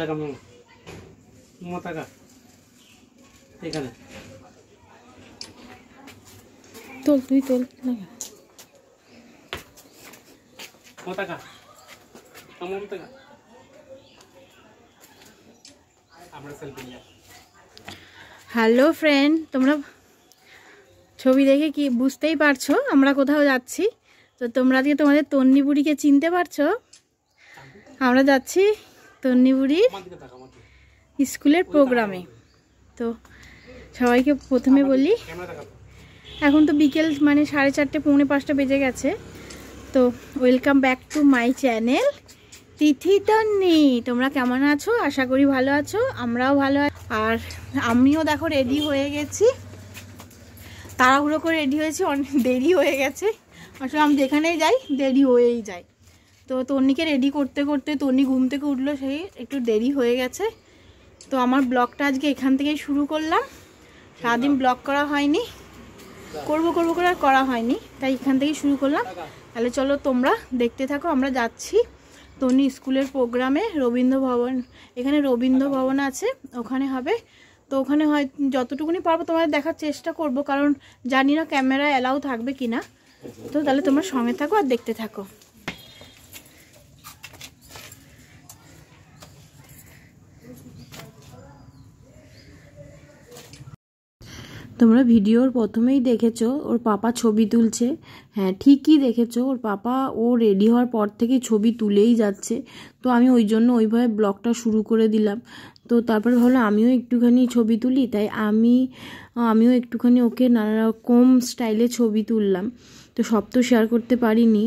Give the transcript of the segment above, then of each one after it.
টাকা মোমো টাকা এখানে তোল তুই তোল না মোমো টাকা আমরা সেলফি নিয়ে হ্যালো ফ্রেন্ড, তোমরা ছবি দেখে কি বুঝতেই পারছো আমরা কোথাও যাচ্ছি। তো তোমরা আজকে তোমাদের তন্নি বুড়িকে চিনতে পারছো। আমরা যাচ্ছি তন্নি বুড়ির স্কুলের প্রোগ্রামে। তো সবাইকে প্রথমে বলি, এখন তো বিকেল মানে 4:30 পৌনে 5টা বেজে গেছে। তো welcome back to my channel Tithi Tonni. তোমরা কেমন আছো? আশা করি ভালো আছো, আমরাও ভালো আছি। আর আমিও দেখো রেডি হয়ে গেছি, তাড়াহুড়ো করে রেডি হয়েছি, অনেক দেরি হয়ে গেছে। আসলে আমি যেখানেই যাই দেরি হয়েই যায়। তো তন্নিকে রেডি করতে করতে তন্নি ঘুম থেকে উঠলো, সেই একটু দেরি হয়ে গেছে। তো আমার ব্লগটা আজকে এখান থেকেই শুরু করলাম। সারাদিন ব্লগ করা হয়নি, করবো করে আর করা হয়নি, তাই এখান থেকেই শুরু করলাম। তাহলে চলো তোমরা দেখতে থাকো। আমরা যাচ্ছি তন্নি স্কুলের প্রোগ্রামে রবীন্দ্র ভবন, এখানে রবীন্দ্র ভবন আছে, ওখানে হবে। তো ওখানে হয় যতটুকুনি পারবো তোমাদের দেখার চেষ্টা করব, কারণ জানি না ক্যামেরা অ্যালাউ থাকবে কিনা। তো তাহলে তোমরা সঙ্গে থাকো আর দেখতে থাকো। তোমরা ভিডিওর প্রথমেই দেখেছো ওর পাপা ছবি তুলছে। হ্যাঁ, ঠিকই দেখেছো, ওর পাপা ও রেডি হওয়ার পর থেকে ছবি তুলেই যাচ্ছে। তো আমি ওই জন্য ওইভাবে ব্লগটা শুরু করে দিলাম। তো তারপরে ভাবলাম আমিও একটুখানি ছবি তুলি, তাই আমিও একটুখানি ওকে নানা রকম স্টাইলে ছবি তুললাম। তো সব তো শেয়ার করতে পারিনি,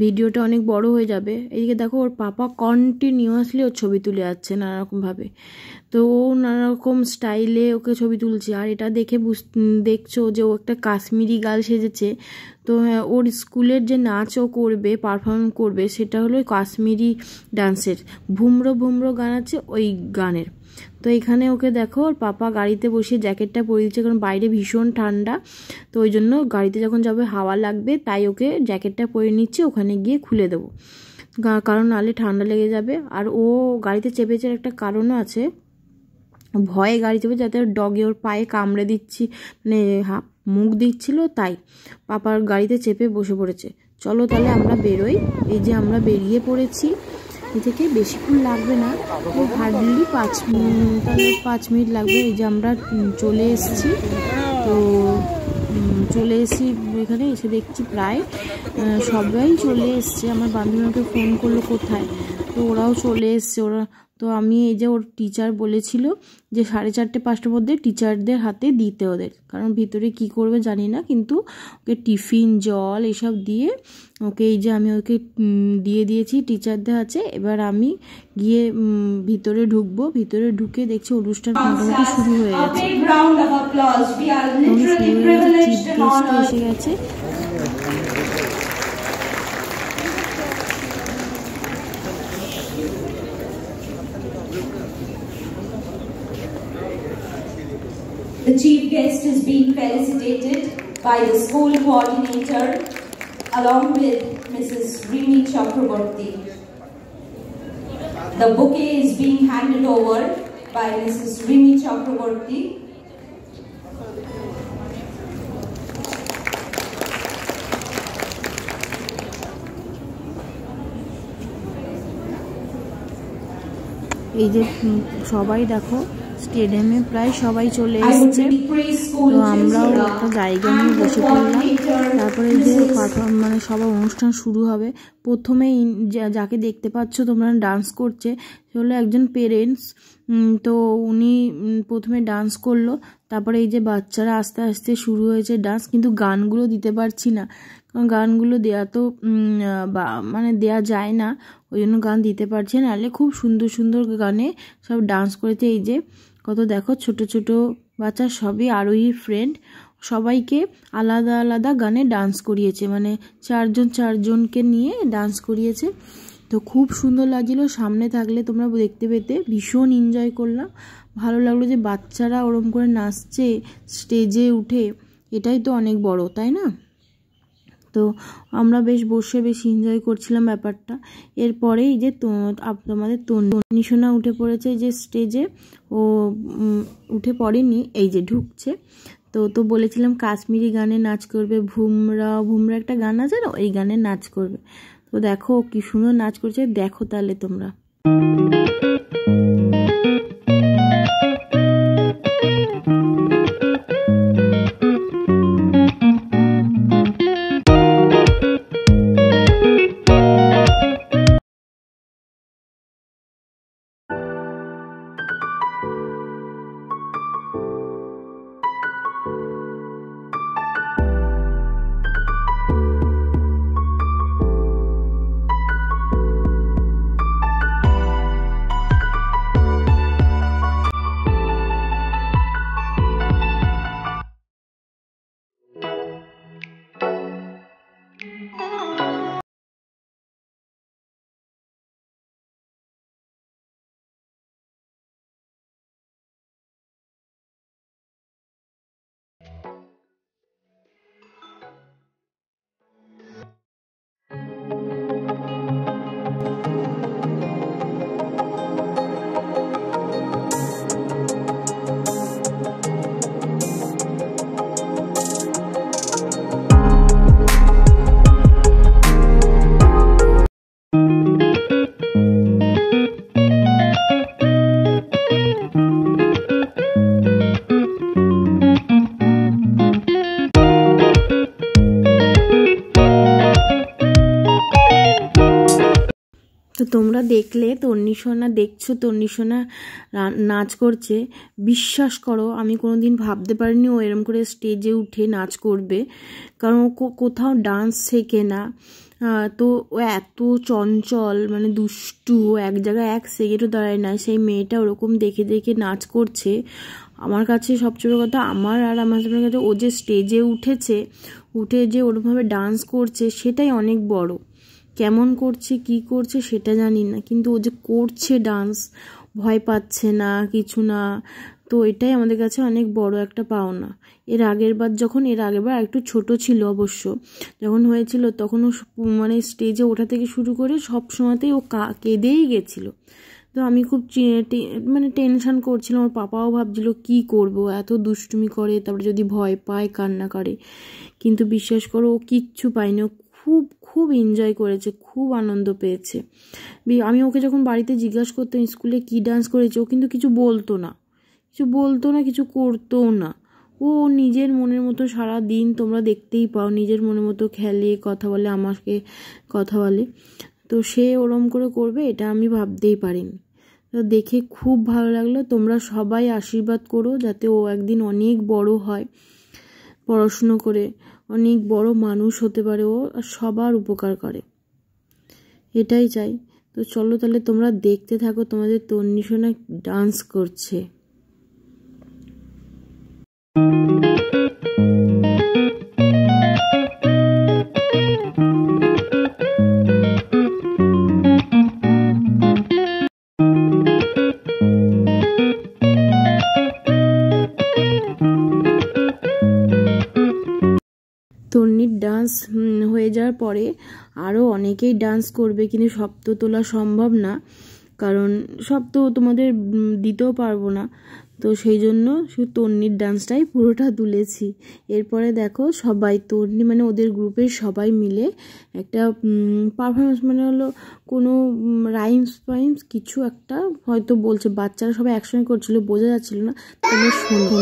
ভিডিওটা অনেক বড় হয়ে যাবে। এইদিকে দেখো ওর পাপা কন্টিনিউয়াসলি ওর ছবি তুলে যাচ্ছে নানারকমভাবে। তো ও নানারকম স্টাইলে ওকে ছবি তুলছে। আর এটা দেখে দেখছো যে ও একটা কাশ্মীরি গার্ল সেজেছে। তো হ্যাঁ, ওর স্কুলের যে নাচ ও করবে, পারফর্ম করবে, সেটা হলো কাশ্মীরি ডান্সের ভুমরো ভুমরো গান আছে ওই গানের। তো এখানে ওকে দেখো ওর পাপা গাড়িতে বসিয়ে জ্যাকেটটা পরে দিচ্ছে, কারণ বাইরে ভীষণ ঠান্ডা। তো ওই জন্য গাড়িতে যখন যাবে হাওয়া লাগবে, তাই ওকে জ্যাকেটটা পরে নিচ্ছে, ওখানে গিয়ে খুলে দেবো, কারণ নাহলে ঠান্ডা লেগে যাবে। আর ও গাড়িতে চেপেছে একটা কারণও আছে, ভয়ে গাড়ি চেপে, যাতে ডগে ওর পায়ে কামড়ে দিচ্ছি, মানে মুখ দিচ্ছিল, তাই পাপার গাড়িতে চেপে বসে পড়েছে। চলো তাহলে আমরা বেরোই। এই যে আমরা বেরিয়ে পড়েছি, এ থেকে বেশিক্ষণ লাগবে না, ও হার্ডলি 5 মিনিট লাগবে। এই যে আমরা চলে এসেছি। তো চলে এসেছি এখানে, এসে দেখছি প্রায় সবাই চলে এসছে। আমার বান্ধবীকে ফোন করলো কোথায়, তো ওরাও চলে এসছে। তো আমি এই যে ওর টিচার বলেছিল যে 4:30-5টার মধ্যে টিচারদের হাতে দিতে ওদের, কারণ ভিতরে কি করবে জানি না, কিন্তু ওকে টিফিন জল এসব দিয়ে ওকে এই যে আমি ওকে দিয়ে দিয়েছি টিচারদের হাতে। এবার আমি গিয়ে ভিতরে ঢুকবো। ভিতরে ঢুকে দেখছি অনুষ্ঠান মোটামুটি শুরু হয়ে গেছে, এসে গেছে। The chief guest is being felicitated by the school coordinator along with Mrs. Rimi Chakraborty. The bouquet is being handed over by Mrs. Rimi Chakraborty. এই যে সবাই দেখো স্টেডিয়ামে প্রায় সবাই চলে এসেছে। তো আমরাও একটা জায়গা নিয়ে বসে পড়লাম। তারপরে যে মানে সবার অনুষ্ঠান শুরু হবে। প্রথমেই যাকে দেখতে পাচ্ছ তোমরা ডান্স করছে, সে হলো একজন পেরেন্টস। তো উনি প্রথমে ডান্স করলো, তারপরে এই যে বাচ্চারা আস্তে আস্তে শুরু হয়েছে ডান্স। কিন্তু গানগুলো দিতে পারছি না, কারণ গানগুলো দেওয়া তো মানে দেওয়া যায় না, ওই জন্য গান দিতে পারছি না। নাহলে খুব সুন্দর সুন্দর গানে সব ডান্স করেছে। এই যে কত দেখো ছোট ছোট বাচ্চা, সবই আরোহীর ফ্রেন্ড, সবাইকে আলাদা আলাদা গানে ডান্স করিয়েছে, মানে 4জনকে নিয়ে ডান্স করিয়েছে। তো খুব সুন্দর লাগছিল। সামনে থাকলে তোমরা দেখতে পেতে, ভীষণ এনজয় করলাম। ভালো লাগলো যে বাচ্চারা ওরম করে নাচছে স্টেজে উঠে, এটাই তো অনেক বড়, তাই না? তো তো আমরা বেশ বসে বেশ এনজয় করছিলাম ব্যাপারটা। এরপরেই যে তোমাদের তন্নিশোনা উঠে পড়েছে যে স্টেজে, ও উঠে পড়েনি, এই যে ঢুকছে। তো বলেছিলাম কাশ্মীরি গানে নাচ করবে, ভুমরা ভুমরা একটা গান আছে না, এই গানে নাচ করবে। তো দেখো কি সুন্দর নাচ করছে, দেখো তাহলে তোমরা। তো তোমরা দেখলে তন্নিশোনা, দেখছো তন্নিশোনা নাচ করছে। বিশ্বাস করো আমি কোনোদিন ভাবতে পারিনি ও এরম করে স্টেজে উঠে নাচ করবে, কারণ ও কোথাও ডান্স শেখে না। তো ও এত চঞ্চল, মানে দুষ্টু, এক জায়গায় এক সেকেন্ডও দাঁড়ায় না। সেই মেয়েটা ওরকম দেখে দেখে নাচ করছে। আমার কাছে সবচেয়ে বড় কথা, আমার আর আমার হাজবেন্ডের কাছে ও যে স্টেজে উঠে যে ওরকমভাবে ডান্স করছে সেটাই অনেক বড়। কেমন করছে কি করছে সেটা জানি না, কিন্তু ও যে করছে ডান্স, ভয় পাচ্ছে না কিছু না, তো এটাই আমাদের কাছে অনেক বড় একটা পাওনা। এর আগেরবার একটু ছোট ছিল অবশ্য, যখন হয়েছিল তখন ও মানে স্টেজে ওঠা থেকে শুরু করে সব সময়তেই ও কেঁদেই গেছিলো। তো আমি খুব মানে টেনশন করছিলাম, ওর পাপাও ভাবছিল কি করব, এত দুষ্টুমি করে, তারপরে যদি ভয় পায় কান্না করে। কিন্তু বিশ্বাস করো ও কিচ্ছু পায়নি, ও খুব খুব এনজয় করেছে, খুব আনন্দ পেয়েছে। আমি ওকে যখন বাড়িতে জিজ্ঞাসা করতাম স্কুলে কি ডান্স করেছে, ও কিন্তু কিছু বলতো না, কিছু করতো না। ও নিজের মনের মতো সারা দিন তোমরা দেখতেই পাও, নিজের মনের মতো খেলে, কথা বলে, আমাকে কথা বলে। তো সে ওরম করে করবে এটা আমি ভাবতেই পারিনি। তো দেখে খুব ভালো লাগলো। তোমরা সবাই আশীর্বাদ করো যাতে ও একদিন অনেক বড় হয়, পড়াশুনো করে অনেক বড় মানুষ হতে পারে ও, আর সবার উপকার করে, এটাই চাই। তো চলো তাহলে তোমরা দেখতে থাকো তোমাদের তন্নিশোনা ডান্স করছে। তন্নির ডান্স হয়ে যাওয়ার পরে আরও অনেকেই ডান্স করবে, কিন্তু সব তো তোলা সম্ভব না, কারণ সব তো তোমাদের দিতেও পারবো না। তো সেই জন্য শুধু তন্নির ডান্সটাই পুরোটা তুলেছি। এরপরে দেখো সবাই তন্নি মানে ওদের গ্রুপের সবাই মিলে একটা পারফরমেন্স, মানে হলো কোনো রাইমস কিছু একটা হয়তো বলছে, বাচ্চারা সবাই একসঙ্গে করছিল, বোঝা যাচ্ছিল না, তোমরা শুনবো।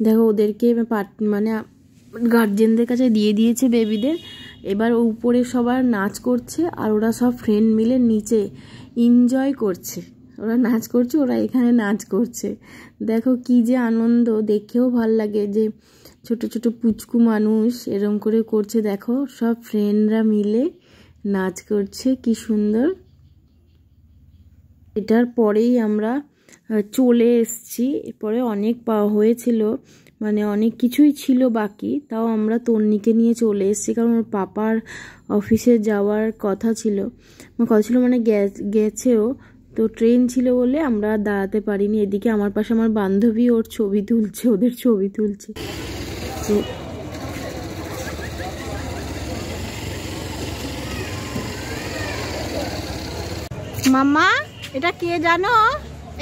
দেখো ওদেরকে মানে গার্জেনদের কাছে দিয়ে দিয়েছে বেবিদের। এবার উপরে সবার নাচ করছে আর ওরা সব ফ্রেন্ড মিলে নিচে এনজয় করছে। ওরা নাচ করছে, ওরা এখানে নাচ করছে। দেখো কি যে আনন্দ, দেখেও ভাল লাগে যে ছোট ছোট পুচকু মানুষ এরম করে করছে। দেখো সব ফ্রেন্ডরা মিলে নাচ করছে, কি সুন্দর। এটার পরেই আমরা চলে এসেছি। এরপরে অনেক হয়েছিল, মানে অনেক কিছুই ছিল বাকি, তাও আমরা তন্নিকে নিয়ে চলে এসেছি, কারণ ওর পাপার অফিসে যাওয়ার কথা ছিল মানে গেছেও, তো ট্রেন ছিল বলে আমরা দাঁড়াতে পারিনি। এদিকে আমার পাশে আমার বান্ধবী ওর ছবি তুলছে, ওদের ছবি তুলছে। তো মাম্মা, এটা কে জানো?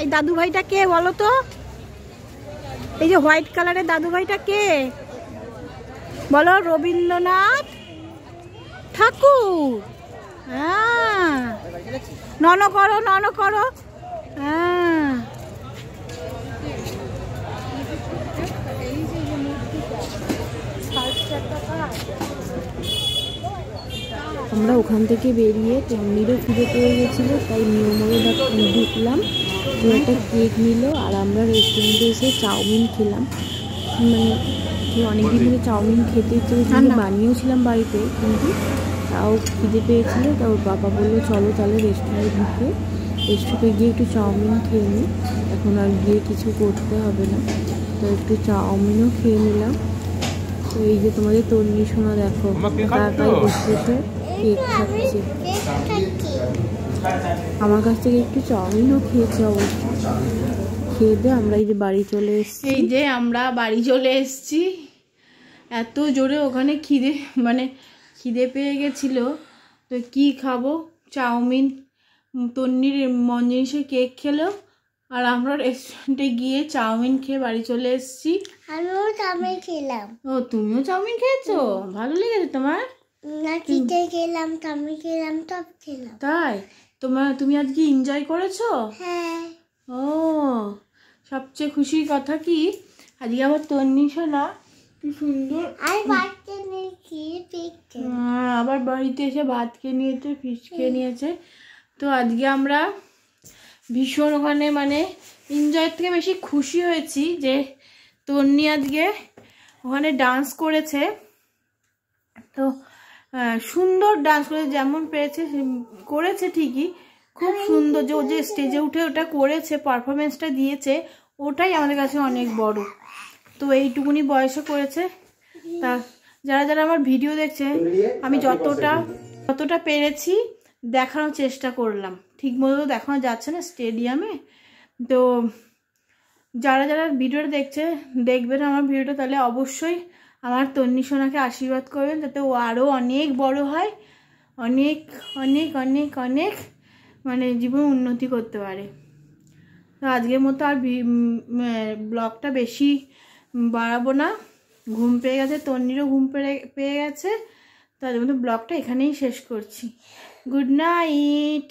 এই দাদু ভাইটা কে বলো তো? এই যে হোয়াইট কালারের দাদু ভাইটা কে বলো? রবীন্দ্রনাথ ঠাকুর। হ্যাঁ, নন করো। হ্যাঁ, আমরা ওখান থেকে বেরিয়ে তন্নিরও খিদে পেয়ে গেছিলো, তাই নিয়মরে ঢুকলাম। ও একটা কেক নিল আর আমরা রেস্টুরেন্টে এসে চাউমিন খেলাম। মানে অনেকদিন ধরে চাউমিন খেতে ইচ্ছে বানিয়েওছিলাম বাড়িতে, কিন্তু তাও খিদে পেয়েছিল। তা ওর বাবা বললো চলো তাহলে রেস্টুরেন্টে গিয়ে একটু চাউমিন খেয়ে নিই, এখন আর গিয়ে কিছু করতে হবে না। তো একটু চাউমিনও খেয়ে নিলাম। তো এই যে তোমাদের তন্নি সোনা দেখো কাকাই বসেছে কেক খাচ্ছে। আমার কাছ থেকে একটু চাউমিনও খেয়েছে অবশ্য। খেয়ে দিয়ে আমরা এই যে বাড়ি চলে এসেছি। এই যে আমরা বাড়ি চলে এসেছি। এত জোরে ওখানে খিদে পেয়ে গেছিল, তো কি খাবো, চাউমিন, তন্নির মন জিনিসে কেক খেলো, আর আমরা রেস্টুরেন্টে গিয়ে চাউমিন খেয়ে বাড়ি চলে এসেছি। আমিও চাউমিন খেলাম। ও তুমিও চাউমিন খেয়েছো? ভালো লেগেছে তোমার? না, চিকেন খেলাম, চাউমিন খেলাম, সব খেলাম। তাই তুমি আজকে এনজয় করেছো? হ্যাঁ। ও, সবচেয়ে খুশির কথা কি আজকে আবার তন্নি সোনা কি সুন্দর আবার বাড়িতে এসে ভাত খেয়ে নিয়েছে, ফিশ খেয়ে নিয়েছে। তো আজকে আমরা ভীষণ ওখানে এনজয়ের থেকে বেশি খুশি হয়েছি যে তন্নি আজকে ওখানে ডান্স করেছে। তো সুন্দর ডান্স করেছে, যেমন পেরেছে করেছে, ঠিকই খুব সুন্দর। যে ও যে স্টেজে উঠে ওটা করেছে, পারফরমেন্সটা দিয়েছে, ওটাই আমাদের কাছে অনেক বড়। তো এইটুকুনি বয়সে করেছে। তা যারা যারা আমার ভিডিও দেখছে, আমি যতটা পেরেছি দেখানোর চেষ্টা করলাম। ঠিক মতো দেখানো যাচ্ছে না স্টেডিয়ামে, তো যারা যারা ভিডিওটা দেখবেন আমার ভিডিওটা, তাহলে অবশ্যই আমার তন্নি সোনাকে আশীর্বাদ করবেন, যাতে ও আরও অনেক বড় হয়, অনেক অনেক অনেক অনেক জীবন উন্নতি করতে পারে। তো আজকের মতো আর ব্লগটা বেশি বাড়াবো না, ঘুম পেয়ে গেছে, তন্নিরও ঘুম পেয়ে গেছে। তো আজকের মতো ব্লগটা এখানেই শেষ করছি। Good night.